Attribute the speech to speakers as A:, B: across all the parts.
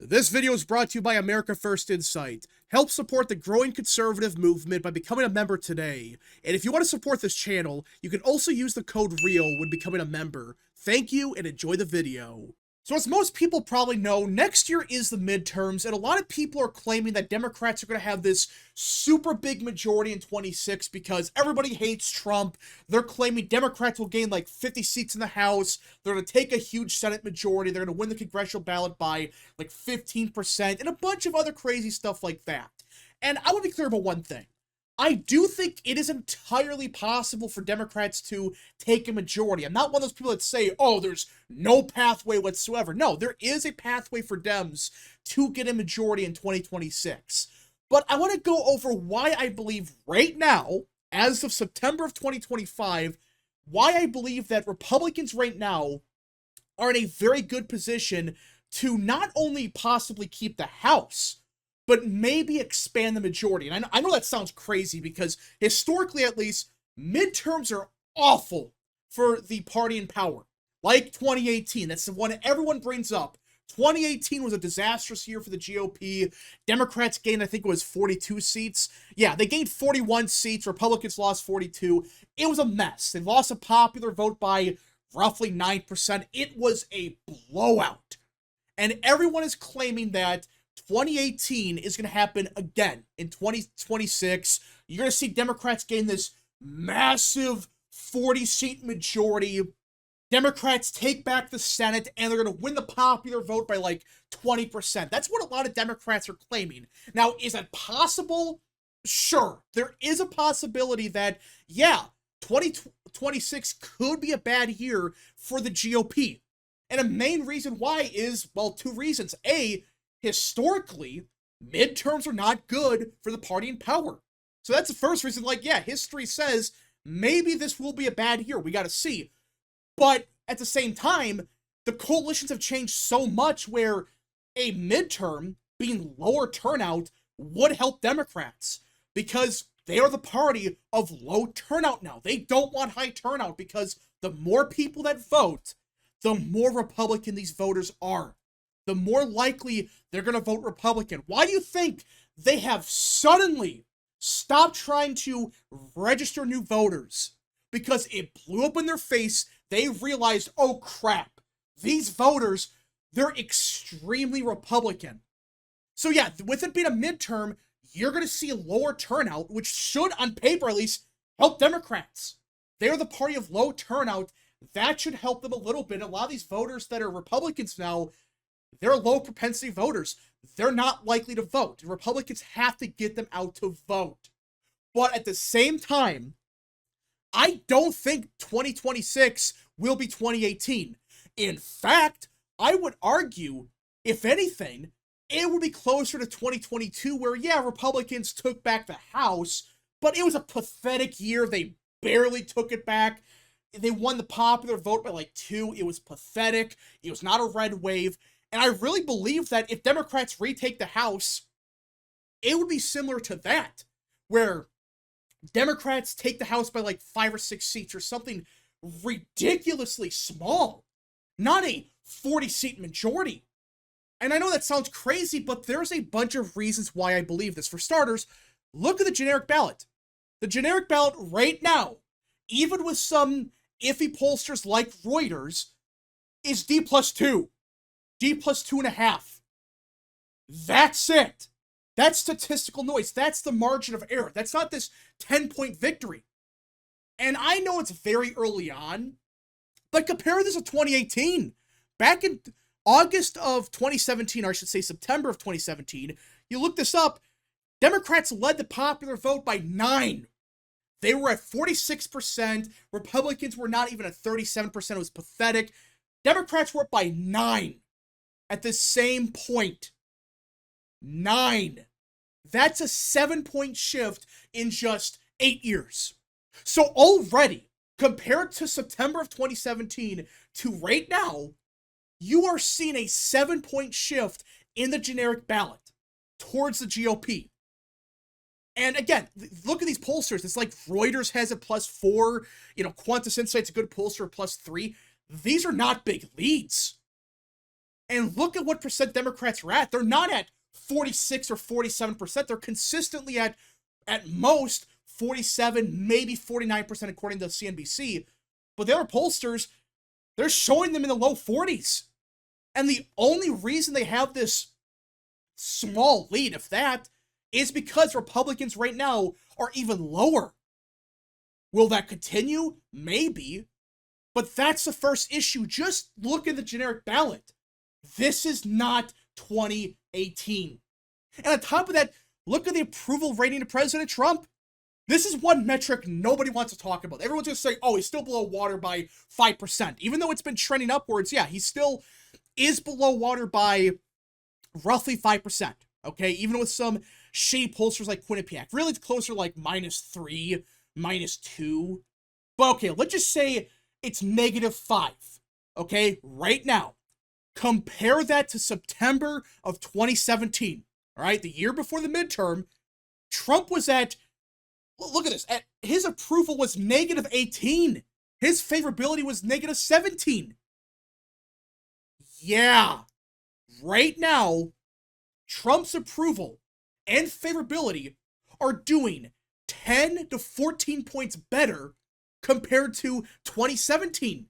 A: This video is brought to you by America First Insight. Help support the growing conservative movement by becoming a member today. And if you want to support this channel, you can also use the code REAL when becoming a member. Thank you and enjoy the video. So as most people probably know, next year is the midterms, and a lot of people are claiming that Democrats are going to have this super big majority in 26 because everybody hates Trump. They're claiming Democrats will gain like 50 seats in the House. They're going to take a huge Senate majority. They're going to win the congressional ballot by like 15% and a bunch of other crazy stuff like that. And I want to be clear about one thing. I do think it is entirely possible for Democrats to take a majority. I'm not one of those people that say, oh, there's no pathway whatsoever. No, there is a pathway for Dems to get a majority in 2026. But I want to go over why I believe right now, as of September of 2025, why I believe that Republicans right now are in a very good position to not only possibly keep the House, but maybe expand the majority. And I know that sounds crazy because historically, at least, midterms are awful for the party in power. Like 2018, that's the one everyone brings up. 2018 was a disastrous year for the GOP. Democrats gained, I think it was 42 seats. Yeah, they gained 41 seats. Republicans lost 42. It was a mess. They lost a popular vote by roughly 9%. It was a blowout. And everyone is claiming that 2018 is going to happen again in 2026. You're going to see Democrats gain this massive 40-seat majority. Democrats take back the Senate, and they're going to win the popular vote by like 20%. That's what a lot of Democrats are claiming. Now, is that possible? Sure. There is a possibility that, yeah, 2026 could be a bad year for the GOP. And a main reason why is, well, two reasons. A, historically, midterms are not good for the party in power. So that's the first reason. Like, yeah, history says maybe this will be a bad year. We got to see. But at the same time, the coalitions have changed so much where a midterm being lower turnout would help Democrats because they are the party of low turnout now. They don't want high turnout because the more people that vote, the more Republican these voters are. The more likely they're going to vote Republican. Why do you think they have suddenly stopped trying to register new voters? Because it blew up in their face. They realized, oh crap, these voters, they're extremely Republican. So yeah, with it being a midterm, you're going to see a lower turnout, which should, on paper at least, help Democrats. They're the party of low turnout. That should help them a little bit. A lot of these voters that are Republicans now, they're low propensity voters. They're not likely to vote. Republicans have to get them out to vote. But at the same time, I don't think 2026 will be 2018. In fact, I would argue, if anything, it would be closer to 2022 where, yeah, Republicans took back the House, but it was a pathetic year. They barely took it back. They won the popular vote by like 2. It was pathetic. It was not a red wave. And I really believe that if Democrats retake the House, it would be similar to that, where Democrats take the House by like 5 or 6 seats or something ridiculously small, not a 40-seat majority. And I know that sounds crazy, but there's a bunch of reasons why I believe this. For starters, look at the generic ballot. The generic ballot right now, even with some iffy pollsters like Reuters, is D+2. D+2.5. That's it. That's statistical noise. That's the margin of error. That's not this 10-point victory. And I know it's very early on, but compare this to 2018. Back in August of 2017, or I should say September of 2017, you look this up, Democrats led the popular vote by 9. They were at 46%. Republicans were not even at 37%. It was pathetic. Democrats were up by 9 at the same point. 9. That's a 7-point shift in just 8 years. So already, compared to September of 2017 to right now, you are seeing a 7-point shift in the generic ballot towards the GOP. And again, look at these pollsters. It's like Reuters has a +4. Quantus Insight's a good pollster, +3. These are not big leads. And look at what percent Democrats are at. They're not at 46 or 47%. They're consistently at most 47, maybe 49% according to CNBC. But the other pollsters, they're showing them in the low 40s. And the only reason they have this small lead, if that, is because Republicans right now are even lower. Will that continue? Maybe. But that's the first issue. Just look at the generic ballot. This is not 2018. And on top of that, look at the approval rating of President Trump. This is one metric nobody wants to talk about. Everyone's going to say, oh, he's still below water by 5%. Even though it's been trending upwards, yeah, he still is below water by roughly 5%. Okay, even with some shady pollsters like Quinnipiac. Really, it's closer like -3, -2. But okay, let's just say it's -5. Okay, right now. Compare that to September of 2017. All right, the year before the midterm, Trump was at, look at this, his approval was -18. His favorability was -17. Yeah, right now, Trump's approval and favorability are doing 10 to 14 points better compared to 2017.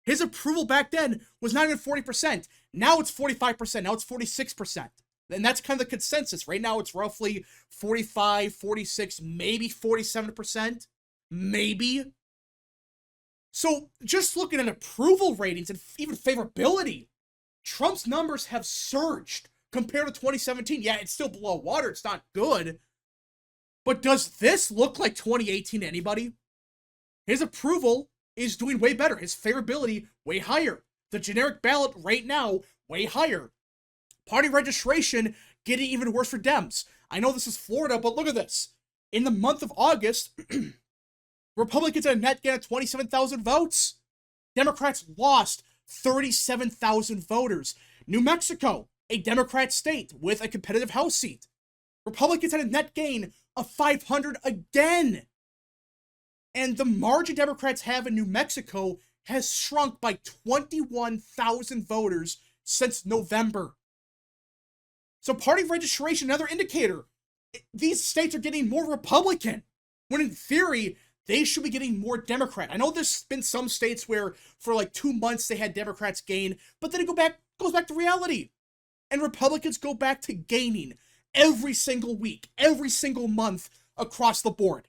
A: His approval back then was not even 40%. Now it's 45%. Now it's 46%. And that's kind of the consensus. Right now it's roughly 45, 46, maybe 47%. Maybe. So just looking at approval ratings and even favorability, Trump's numbers have surged compared to 2017. Yeah, it's still below water. It's not good. But does this look like 2018 to anybody? His approval is doing way better. His favorability, way higher. The generic ballot right now, way higher. Party registration, getting even worse for Dems. I know this is Florida, but look at this. In the month of August, Republicans had a net gain of 27,000 votes. Democrats lost 37,000 voters. New Mexico, a Democrat state with a competitive House seat. Republicans had a net gain of 500 again. And the margin Democrats have in New Mexico has shrunk by 21,000 voters since November. So party registration, another indicator. These states are getting more Republican, when in theory, they should be getting more Democrat. I know there's been some states where for like 2 months they had Democrats gain, but then it goes back to reality. And Republicans go back to gaining every single week, every single month across the board.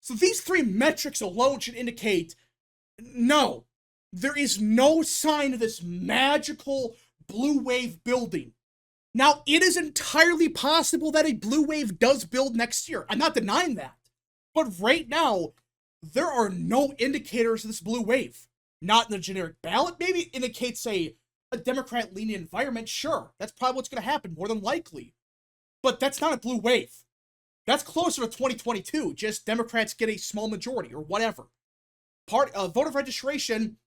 A: So these three metrics alone should indicate, no, there is no sign of this magical blue wave building. Now, it is entirely possible that a blue wave does build next year. I'm not denying that. But right now, there are no indicators of this blue wave. Not in the generic ballot. Maybe it indicates a Democrat-leaning environment. Sure, that's probably what's going to happen, more than likely. But that's not a blue wave. That's closer to 2022. Just Democrats get a small majority or whatever. Voter registration,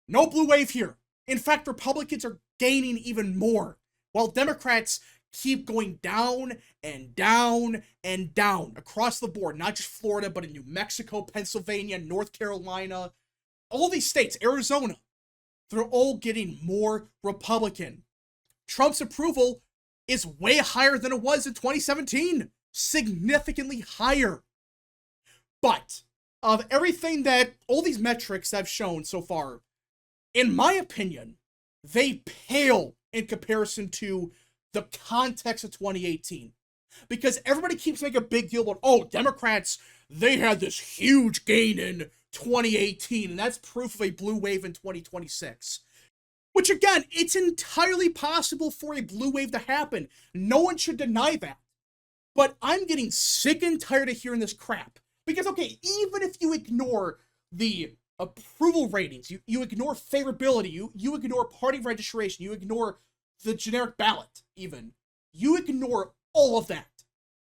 A: no blue wave here. In fact, Republicans are gaining even more, while Democrats keep going down and down and down across the board, not just Florida, but in New Mexico, Pennsylvania, North Carolina, all these states, Arizona, they're all getting more Republican. Trump's approval is way higher than it was in 2017, significantly higher. But of everything that, all these metrics I've shown so far, in my opinion, they pale in comparison to the context of 2018. Because everybody keeps making a big deal about, oh, Democrats, they had this huge gain in 2018, and that's proof of a blue wave in 2026. Which again, it's entirely possible for a blue wave to happen. No one should deny that. But I'm getting sick and tired of hearing this crap. Because, okay, even if you ignore the approval ratings, you ignore favorability, you ignore party registration, you ignore the generic ballot, even. You ignore all of that.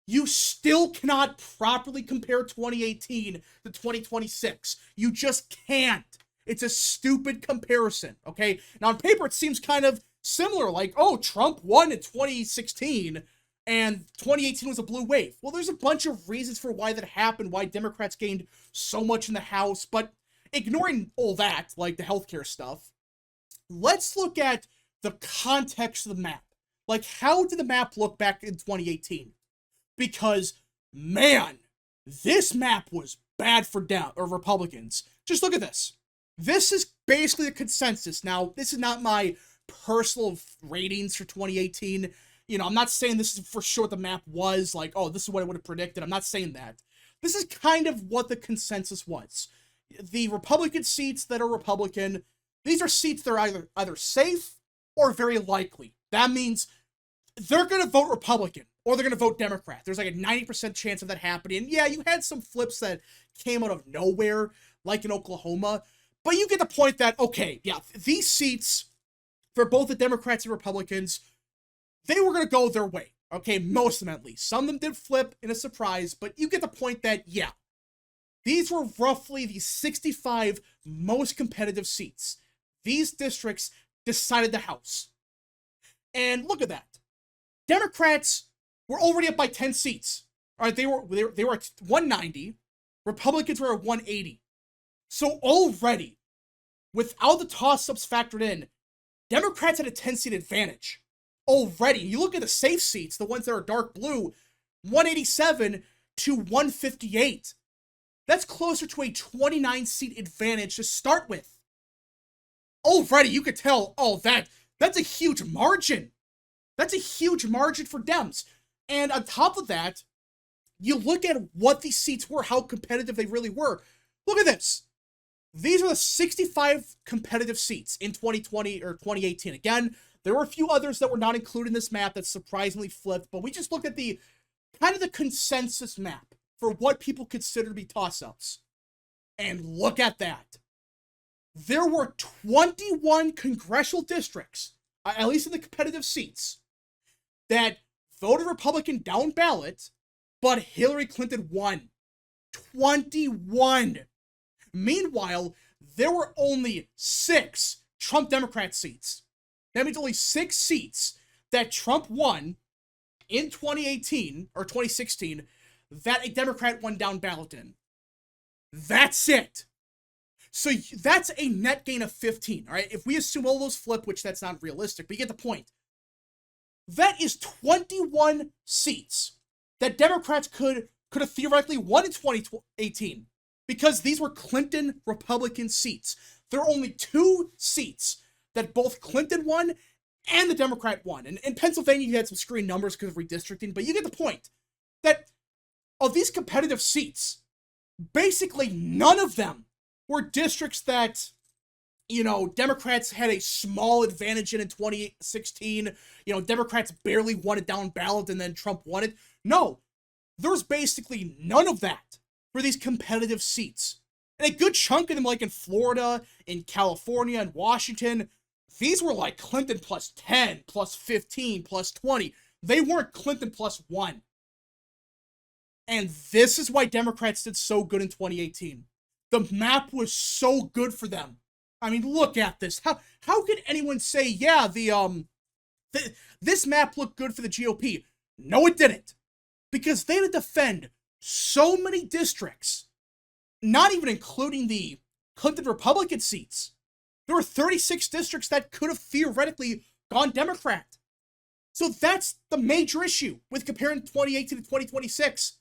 A: You still cannot properly compare 2018 to 2026. You just can't. It's a stupid comparison, okay? Now, on paper, it seems kind of similar, like, oh, Trump won in 2016, and 2018 was a blue wave. Well, there's a bunch of reasons for why that happened, why Democrats gained so much in the House, but ignoring all that, like the healthcare stuff, let's look at the context of the map. Like, how did the map look back in 2018? Because, man, this map was bad for Republicans. Just look at this. This is basically the consensus. Now, this is not my personal ratings for 2018. You know, I'm not saying this is for sure what the map was, like, oh, this is what I would have predicted. I'm not saying that. This is kind of what the consensus was. The Republican seats that are Republican, these are seats that are either safe or very likely. That means they're going to vote Republican or they're going to vote Democrat. There's like a 90% chance of that happening. And yeah, you had some flips that came out of nowhere, like in Oklahoma. But you get the point that, okay, yeah, these seats for both the Democrats and Republicans, they were going to go their way. Okay, most of them at least. Some of them did flip in a surprise, but you get the point that, yeah, these were roughly the 65 most competitive seats. These districts decided the House. And look at that. Democrats were already up by 10 seats. All right, they were at 190. Republicans were at 180. So already, without the toss-ups factored in, Democrats had a 10-seat advantage. Already. You look at the safe seats, the ones that are dark blue, 187 to 158. That's closer to a 29-seat advantage to start with. Already, you could tell, oh, that's a huge margin. That's a huge margin for Dems. And on top of that, you look at what these seats were, how competitive they really were. Look at this. These are the 65 competitive seats in 2020 or 2018. Again, there were a few others that were not included in this map that surprisingly flipped, but we just looked at the kind of the consensus map for what people consider to be toss-ups. And look at that. There were 21 congressional districts, at least in the competitive seats, that voted Republican down ballot, but Hillary Clinton won. 21. Meanwhile, there were only 6 Trump Democrat seats. That means only 6 seats that Trump won in 2018 or 2016 that a Democrat won down ballot in. That's it. So that's a net gain of 15, all right? If we assume all those flip, which that's not realistic, but you get the point. That is 21 seats that Democrats could have theoretically won in 2018 because these were Clinton Republican seats. There are only 2 seats that both Clinton won and the Democrat won. And in Pennsylvania, you had some screen numbers because of redistricting, but you get the point that of these competitive seats, basically none of them were districts that, you know, Democrats had a small advantage in 2016. You know, Democrats barely won it down ballot and then Trump won it. No, there's basically none of that for these competitive seats. And a good chunk of them, like in Florida, in California, and Washington, these were like Clinton plus 10, plus 15, plus 20. They weren't Clinton plus 1. And this is why Democrats did so good in 2018. The map was so good for them. I mean, look at this. How could anyone say, yeah, this map looked good for the GOP? No, it didn't. Because they had to defend so many districts, not even including the Clinton Republican seats. There were 36 districts that could have theoretically gone Democrat. So that's the major issue with comparing 2018 to 2026.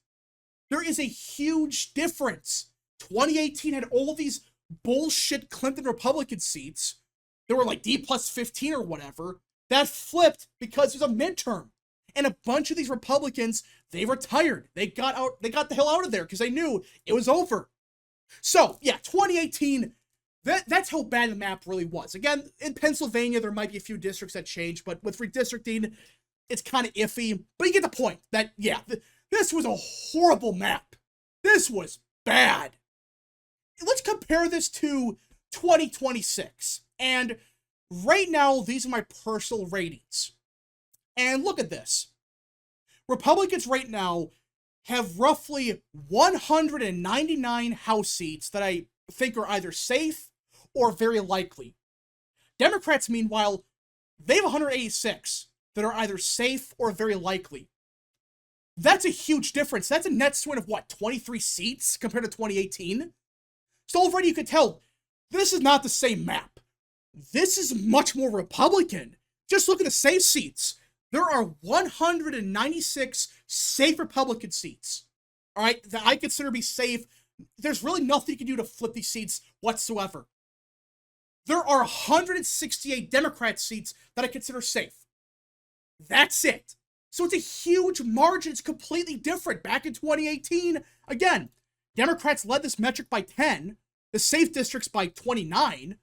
A: There is a huge difference. 2018 had all these bullshit Clinton Republican seats. They were like D plus 15 or whatever. That flipped because it was a midterm. And a bunch of these Republicans, they retired. They got the hell out of there because they knew it was over. So, yeah, 2018, that's how bad the map really was. Again, in Pennsylvania, there might be a few districts that change, but with redistricting, it's kind of iffy. But you get the point that, yeah, this was a horrible map. This was bad. Let's compare this to 2026. And right now, these are my personal ratings. And look at this. Republicans right now have roughly 199 House seats that I think are either safe or very likely. Democrats, meanwhile, they have 186 that are either safe or very likely. That's a huge difference. That's a net swing of what, 23 seats compared to 2018? So already you could tell, this is not the same map. This is much more Republican Just look at the safe seats. There are 196 safe Republican seats, all right, that I consider to be safe. There's really nothing you can do to flip these seats whatsoever. There are 168 Democrat seats that I consider safe. That's it. So it's a huge margin. It's completely different. Back in 2018, again, Democrats led this metric by 10, the safe districts by 29.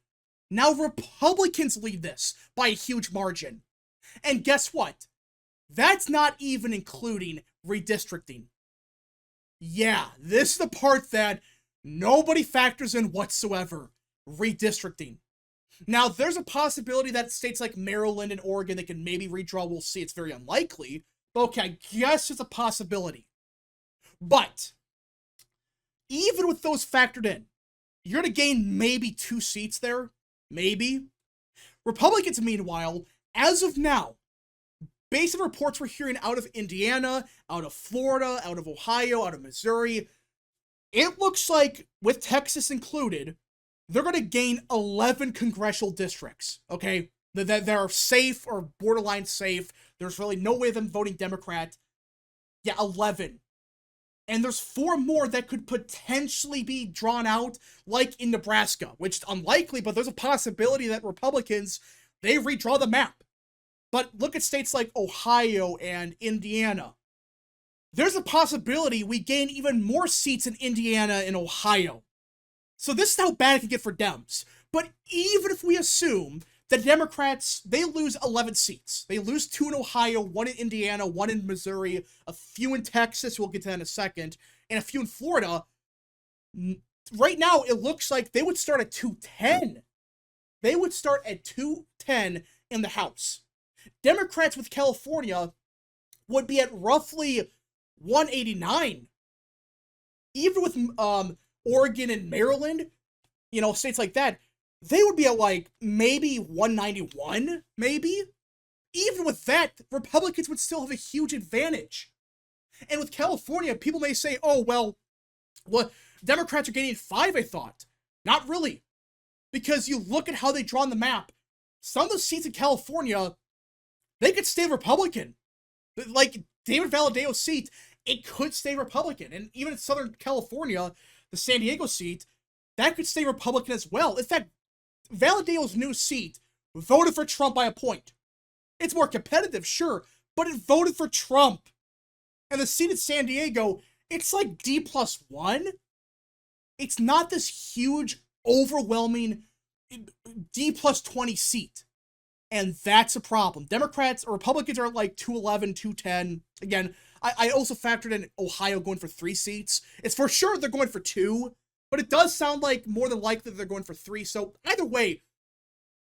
A: Now Republicans lead this by a huge margin. And guess what? That's not even including redistricting. Yeah, this is the part that nobody factors in whatsoever. Redistricting. Now, there's a possibility that states like Maryland and Oregon, they can maybe redraw. We'll see. It's very unlikely. But okay, I guess it's a possibility. But even with those factored in, you're going to gain maybe 2 seats there. Maybe. Republicans, meanwhile, as of now, based on reports we're hearing out of Indiana, out of Florida, out of Ohio, out of Missouri, it looks like, with Texas included, they're going to gain 11 congressional districts, okay? That are safe or borderline safe. There's really no way of them voting Democrat. Yeah, 11. And there's 4 more that could potentially be drawn out, like in Nebraska, which is unlikely, but there's a possibility that Republicans, they redraw the map. But look at states like Ohio and Indiana. There's a possibility we gain even more seats in Indiana and Ohio. So this is how bad it can get for Dems. But even if we assume the Democrats, they lose 11 seats. They lose 2 in Ohio, 1 in Indiana, 1 in Missouri, a few in Texas, we'll get to that in a second, and a few in Florida. Right now, it looks like they would start at 210. They would start at 210 in the House. Democrats with California would be at roughly 189. Even with Oregon and Maryland, states like that, they would be at like maybe 191, maybe. Even with that, Republicans would still have a huge advantage. And with California, people may say, oh, well, Democrats are gaining 5, I thought. Not really. Because you look at how they draw on the map, some of those seats in California, they could stay Republican. Like David Valadao's seat, it could stay Republican. And even in Southern California, the San Diego seat, that could stay Republican as well. In fact, Valadao's new seat voted for Trump by a point. It's more competitive, sure, but it voted for Trump. And the seat in San Diego, it's like D+1. It's not this huge, overwhelming D+20 seat. And that's a problem. Democrats or Republicans are at like 211, 210. Again, I also factored in Ohio going for 3 seats. It's for sure they're going for 2, but it does sound like more than likely they're going for 3. So either way,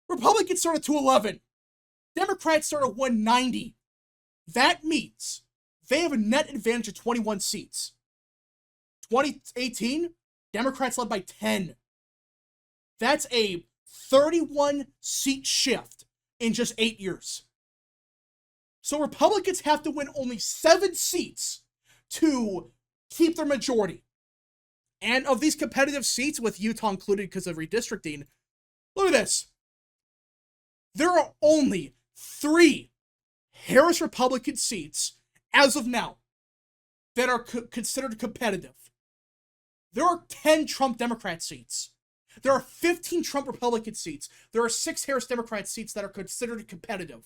A: Republicans start at 211. Democrats start at 190. That means they have a net advantage of 21 seats. 2018, Democrats led by 10. That's a 31 seat shift in just 8 years. So Republicans have to win only 7 seats to keep their majority. And of these competitive seats, with Utah included because of redistricting, look at this. There are only 3 Harris Republican seats as of now that are considered competitive. There are 10 Trump Democrat seats. There are 15 Trump Republican seats. There are 6 Harris Democrat seats that are considered competitive.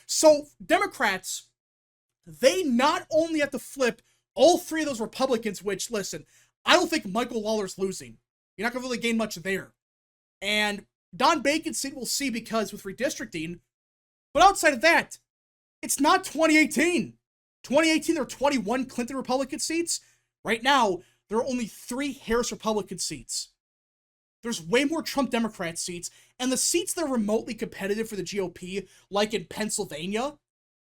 A: So Democrats, they not only have to flip all 3 of those Republicans, which, listen, I don't think Michael Lawler's losing. You're not going to really gain much there. And Don Bacon's seat we'll see because with redistricting. But outside of that, it's not 2018. 2018, there were 21 Clinton Republican seats. Right now, there are only 3 Harris Republican seats. There's way more Trump Democrat seats, and the seats that are remotely competitive for the GOP, like in Pennsylvania,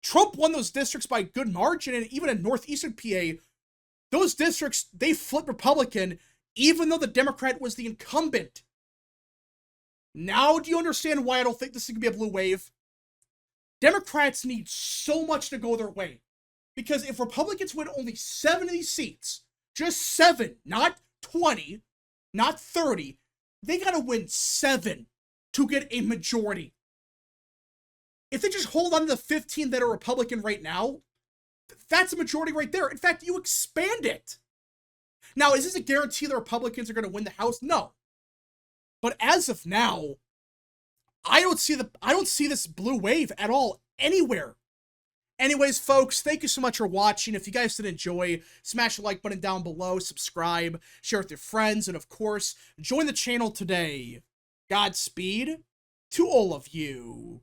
A: Trump won those districts by a good margin, and even in northeastern PA, those districts, they flipped Republican, even though the Democrat was the incumbent. Now, do you understand why I don't think this is going to be a blue wave? Democrats need so much to go their way. Because if Republicans win only 7 of these seats, just 7, not 20, not 30, they gotta win 7 to get a majority. If they just hold on to the 15 that are Republican right now, that's a majority right there. In fact, you expand it. Now, is this a guarantee the Republicans are going to win the House? No. But as of now, I don't see this blue wave at all anywhere. Anyways, folks, thank you so much for watching. If you guys did enjoy, smash the like button down below, subscribe, share with your friends, and of course, join the channel today. Godspeed to all of you.